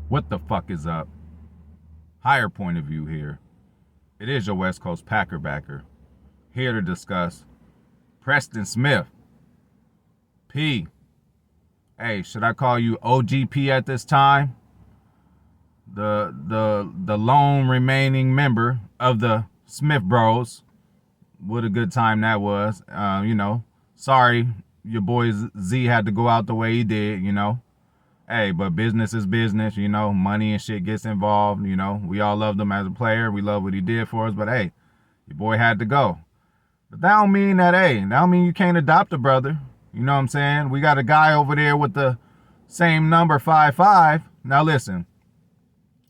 What the fuck is up? Higher point of view here. It is your West Coast Packer backer. Here to discuss Preston Smith. P. Hey, should I call you OGP at this time? The lone remaining member of the Smith Bros. What a good time that was. Sorry your boy Z had to go out the way he did, Hey, but business is business, money and shit gets involved, We all loved him as a player. We love what he did for us, but hey, your boy had to go. But that don't mean you can't adopt a brother. You know what I'm saying? We got a guy over there with the same number, 5'5". Now listen,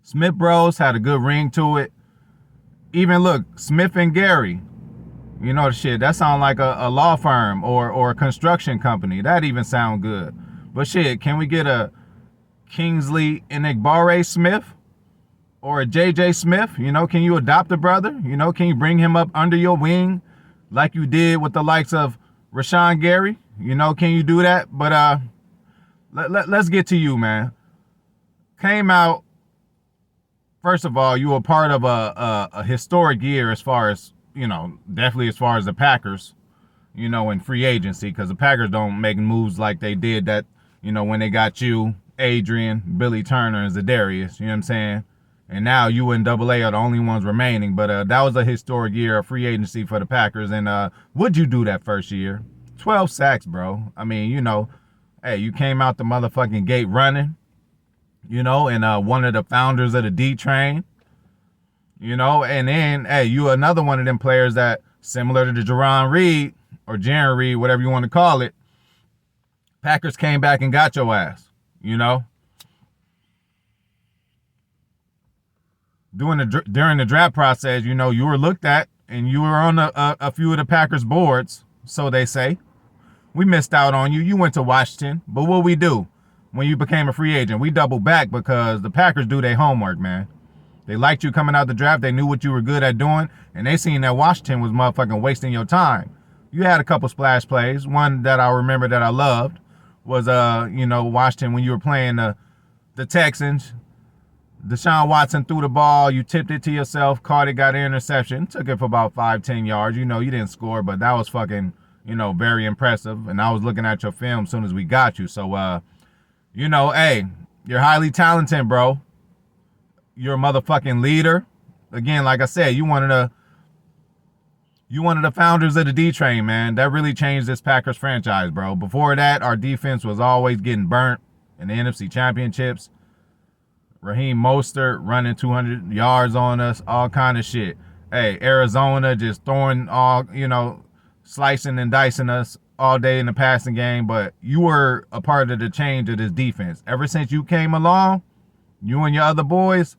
Smith Bros had a good ring to it. Even look, Smith and Gary, the shit, that sound like a law firm or a construction company. That even sound good. But shit, can we get a Kingsley Enagbare Smith or a JJ Smith? Can you adopt a brother? Can you bring him up under your wing like you did with the likes of Rashawn Gary? Can you do that? But let's get to you, man. Came out, first of all, you were part of a historic year as far as, definitely as far as the Packers, in free agency, because the Packers don't make moves like they did that, when they got you, Adrian, Billy Turner, and Zadarius, you know what I'm saying? And now you and Double A are the only ones remaining. But that was a historic year of free agency for the Packers. And what'd you do that first year? 12 sacks, bro. I mean, hey, you came out the motherfucking gate running, and one of the founders of the D train, and then, hey, you another one of them players that, similar to the Jaron Reed or Jaron Reed, whatever you want to call it, Packers came back and got your ass, During the draft process, you were looked at and you were on a few of the Packers boards, so they say. We missed out on you. You went to Washington, but what we do when you became a free agent? We doubled back because the Packers do their homework, man. They liked you coming out the draft. They knew what you were good at doing, and they seen that Washington was motherfucking wasting your time. You had a couple splash plays. One that I remember that I loved was, Washington when you were playing the Texans. Deshaun Watson threw the ball. You tipped it to yourself. Caught it, got an interception. Took it for about 5-10 yards. You didn't score, but that was fucking, very impressive. And I was looking at your film as soon as we got you. So, hey, you're highly talented, bro. You're a motherfucking leader. Again, like I said, you one of the founders of the D train, man. That really changed this Packers franchise, bro. Before that, our defense was always getting burnt in the NFC Championships. Raheem Mostert running 200 yards on us, all kind of shit. Hey, Arizona just throwing slicing and dicing us all day in the passing game. But you were a part of the change of this defense. Ever since you came along, you and your other boys,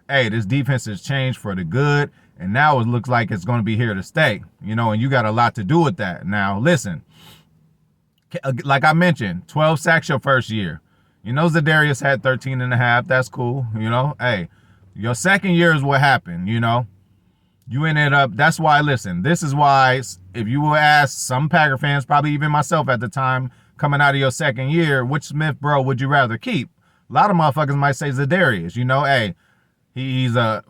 hey, this defense has changed for the good. And now it looks like it's going to be here to stay, and you got a lot to do with that. Now, listen, like I mentioned, 12 sacks your first year. Zadarius had 13 and a half. That's cool. Hey, your second year is what happened. You ended up. That's why. Listen, this is why. If you were asked some Packer fans, probably even myself at the time, coming out of your second year, which Smith bro would you rather keep? A lot of motherfuckers might say Zadarius. Hey, he's a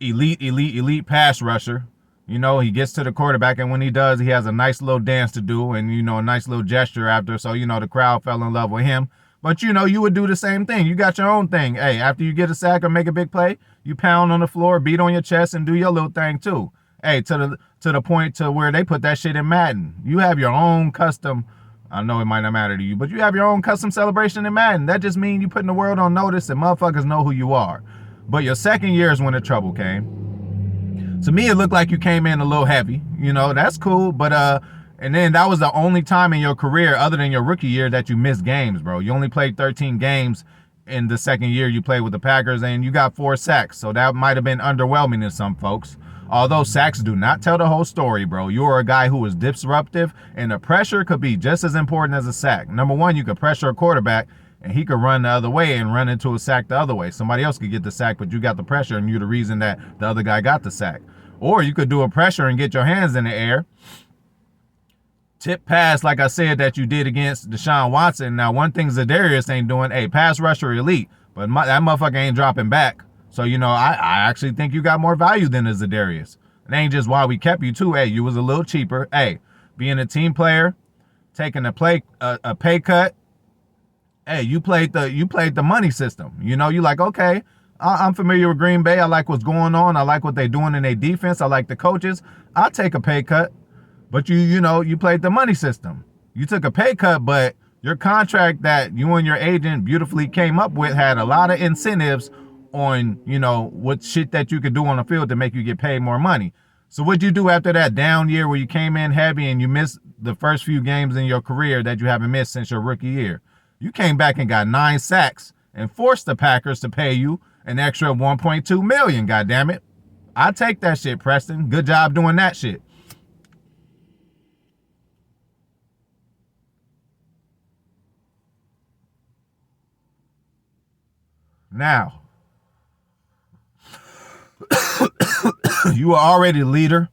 elite pass rusher. He gets to the quarterback, and when he does, he has a nice little dance to do, and a nice little gesture after. So the crowd fell in love with him. But you would do the same thing. You got your own thing. Hey, after you get a sack or make a big play, you pound on the floor, beat on your chest, and do your little thing too. Hey, to the point to where they put that shit in Madden. You have your own custom. I know it might not matter to you, but you have your own custom celebration in Madden. That just means you putting the world on notice and motherfuckers know who you are. But your second year is when the trouble came. To me, it looked like you came in a little heavy. That's cool, but and then that was the only time in your career, other than your rookie year, that you missed games, bro. You only played 13 games in the second year you played with the Packers, and you got 4 sacks. So that might have been underwhelming to some folks. Although sacks do not tell the whole story, bro. You are a guy who is disruptive, and the pressure could be just as important as a sack. Number one, you could pressure a quarterback, and he could run the other way and run into a sack the other way. Somebody else could get the sack, but you got the pressure, and you're the reason that the other guy got the sack. Or you could do a pressure and get your hands in the air, tip pass, like I said, that you did against Deshaun Watson. Now, one thing Zadarius ain't doing, pass rusher elite, but that motherfucker ain't dropping back. So, I actually think you got more value than a Zadarius. It ain't just why we kept you, too. You was a little cheaper. Being a team player, taking a pay cut. You played the money system. You like, okay, I'm familiar with Green Bay. I like what's going on. I like what they're doing in their defense. I like the coaches. I'll take a pay cut. But you played the money system. You took a pay cut, but your contract that you and your agent beautifully came up with had a lot of incentives on, what shit that you could do on the field to make you get paid more money. So what'd you do after that down year where you came in heavy and you missed the first few games in your career that you haven't missed since your rookie year? You came back and got 9 sacks and forced the Packers to pay you an extra $1.2 million, goddammit. I take that shit, Preston. Good job doing that shit. Now, you were already a leader.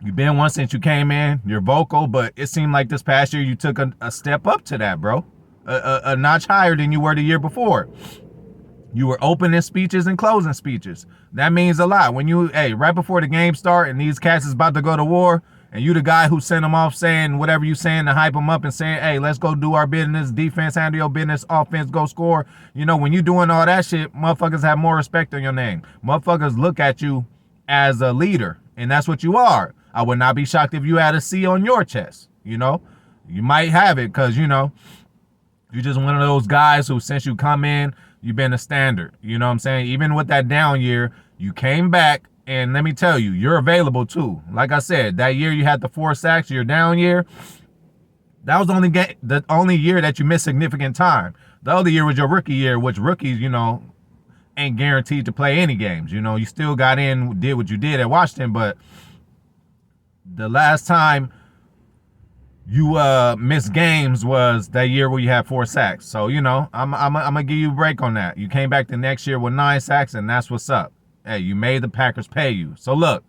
You've been one since you came in. You're vocal, but it seemed like this past year you took a step up to that, bro. A notch higher than you were the year before. You were opening speeches and closing speeches. That means a lot. When you, right before the game start and these cats is about to go to war, and you the guy who sent them off saying whatever you saying to hype them up and saying, let's go do our business, defense, handle your business, offense, go score. When you doing all that shit, motherfuckers have more respect on your name. Motherfuckers look at you as a leader, and that's what you are. I would not be shocked if you had a C on your chest, You might have it because, you're just one of those guys who, since you come in, you've been a standard. You know what I'm saying? Even with that down year, you came back. And let me tell you, you're available too. Like I said, that year you had the 4 sacks, your down year. That was the only year that you missed significant time. The other year was your rookie year, which rookies, ain't guaranteed to play any games. You still got in, did what you did at Washington, but the last time you missed games was that year where you had 4 sacks. So, I'm gonna give you a break on that. You came back the next year with 9 sacks, and that's what's up. You made the Packers pay you. So look,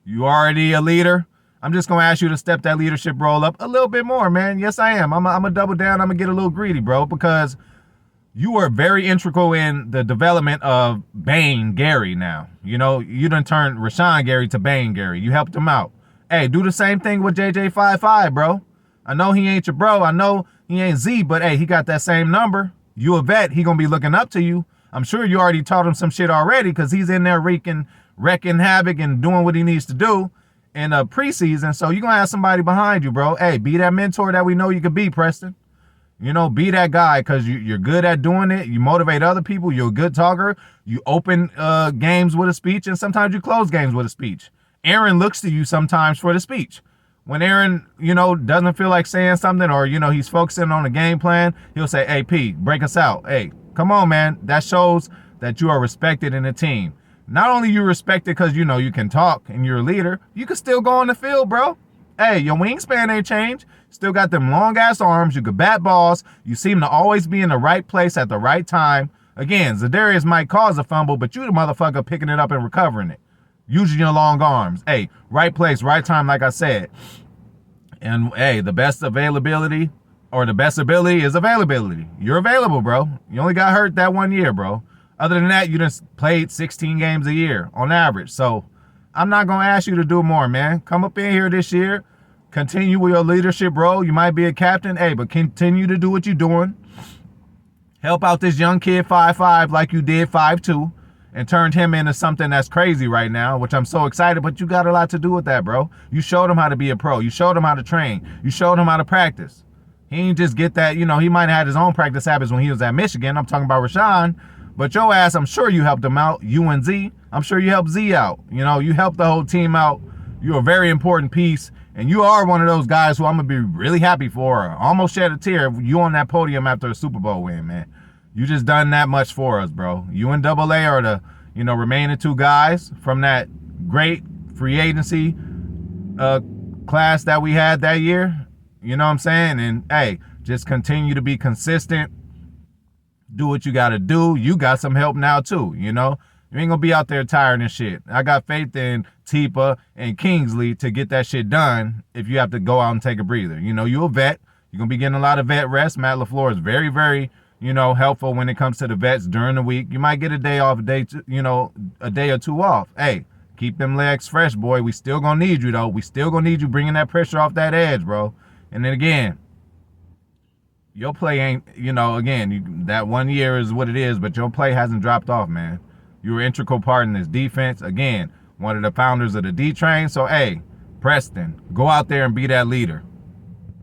you already a leader. I'm just going to ask you to step that leadership role up a little bit more, man. Yes, I am. I'm going to double down. I'm going to get a little greedy, bro, because you were very integral in the development of Bane Gary now. You done turned Rashawn Gary to Bane Gary. You helped him out. Do the same thing with JJ55, bro. I know he ain't your bro. I know he ain't Z, but, he got that same number. You a vet. He going to be looking up to you. I'm sure you already taught him some shit already because he's in there wreaking havoc and doing what he needs to do in a preseason. So you're going to have somebody behind you, bro. Be that mentor that we know you could be, Preston. Be that guy because you're good at doing it. You motivate other people. You're a good talker. You open games with a speech, and sometimes you close games with a speech. Aaron looks to you sometimes for the speech. When Aaron, doesn't feel like saying something or, he's focusing on a game plan, he'll say, hey, P, break us out. Come on, man. That shows that you are respected in the team. Not only you respected because, you can talk and you're a leader, you can still go on the field, bro. Your wingspan ain't changed. Still got them long-ass arms. You could bat balls. You seem to always be in the right place at the right time. Again, Zadarius might cause a fumble, but you the motherfucker picking it up and recovering it. Using your long arms. Right place, right time, like I said. And, the best availability or the best ability is availability. You're available, bro. You only got hurt that 1 year, bro. Other than that, you just played 16 games a year on average. So I'm not going to ask you to do more, man. Come up in here this year. Continue with your leadership role. You might be a captain, but continue to do what you're doing. Help out this young kid 5'5" like you did 5'2", and turned him into something that's crazy right now, which I'm so excited, but you got a lot to do with that, bro. You showed him how to be a pro. You showed him how to train. You showed him how to practice. He didn't just get that, he might have had his own practice habits when he was at Michigan. I'm talking about Rashawn. But your ass, I'm sure you helped him out. You and Z, I'm sure you helped Z out. You helped the whole team out. You're a very important piece. And you are one of those guys who I'm going to be really happy for. Almost shed a tear if you on that podium after a Super Bowl win, man. You just done that much for us, bro. You and Double A are the, remaining 2 guys from that great free agency class that we had that year. You know what I'm saying? And, just continue to be consistent. Do what you got to do. You got some help now, too, You ain't gonna be out there tired and shit. I got faith in Tipa and Kingsley to get that shit done if you have to go out and take a breather. You know, you a vet. You're gonna be getting a lot of vet rest. Matt LaFleur is very, very, helpful when it comes to the vets during the week. You might get a day off, a day or two off. Hey, keep them legs fresh, boy. We still gonna need you, though. We still gonna need you bringing that pressure off that edge, bro. And then again, your play ain't, that 1 year is what it is, but your play hasn't dropped off, man. You're an integral part in this defense. Again, one of the founders of the D-Train. So, hey, Preston, go out there and be that leader.